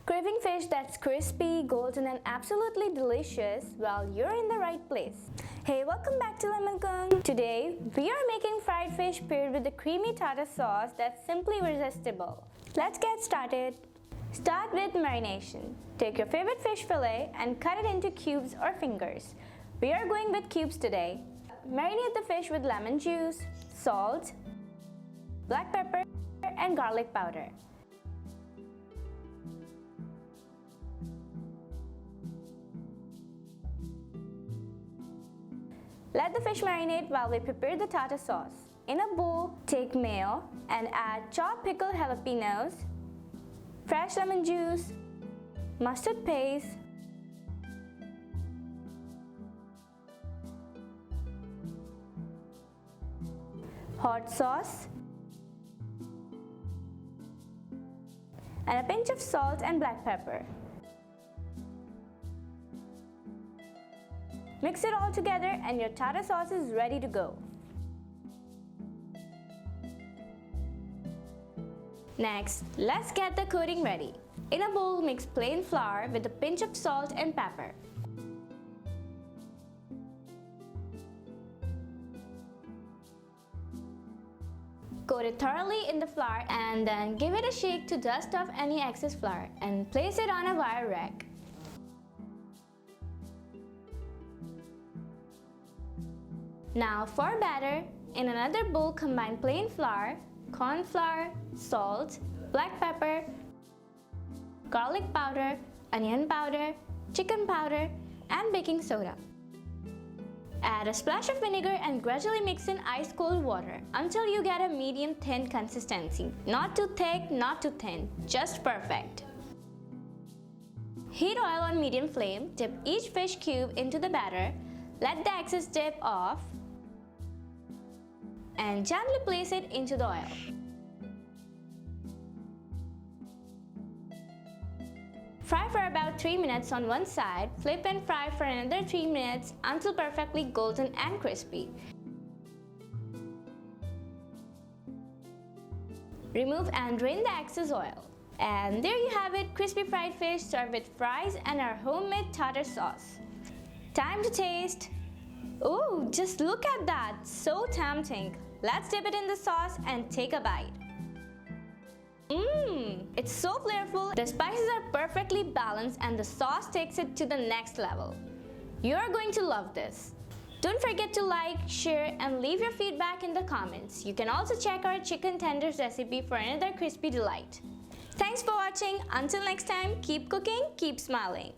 Craving fish that's crispy, golden and absolutely delicious? Well, you're in the right place. Hey, welcome back to Lemon Kung. Today, we are making fried fish paired with a creamy tartar sauce that's simply irresistible. Let's get started. Start with marination. Take your favorite fish fillet and cut it into cubes or fingers. We are going with cubes today. Marinate the fish with lemon juice, salt, black pepper and garlic powder. Let the fish marinate while we prepare the tartar sauce. In a bowl, take mayo and add chopped pickled jalapenos, fresh lemon juice, mustard paste, hot sauce, and a pinch of salt and black pepper. Mix it all together and your tartar sauce is ready to go. Next, let's get the coating ready. In a bowl, mix plain flour with a pinch of salt and pepper. Coat it thoroughly in the flour and then give it a shake to dust off any excess flour and place it on a wire rack. Now for batter, in another bowl combine plain flour, corn flour, salt, black pepper, garlic powder, onion powder, chicken powder, and baking soda. Add a splash of vinegar and gradually mix in ice-cold water until you get a medium thin consistency. Not too thick, not too thin, just perfect. Heat oil on medium flame, dip each fish cube into the batter, let the excess dip off, and gently place it into the oil. Fry for about 3 minutes on one side, flip and fry for another 3 minutes until perfectly golden and crispy. Remove and drain the excess oil. And there you have it, crispy fried fish served with fries and our homemade tartar sauce. Time to taste. Ooh, just look at that, so tempting. Let's dip it in the sauce and take a bite. It's so flavorful, the spices are perfectly balanced and the sauce takes it to the next level. You're going to love this. Don't forget to like, share and leave your feedback in the comments. You can also check our chicken tenders recipe for another crispy delight. Thanks for watching. Until next time, keep cooking, keep smiling.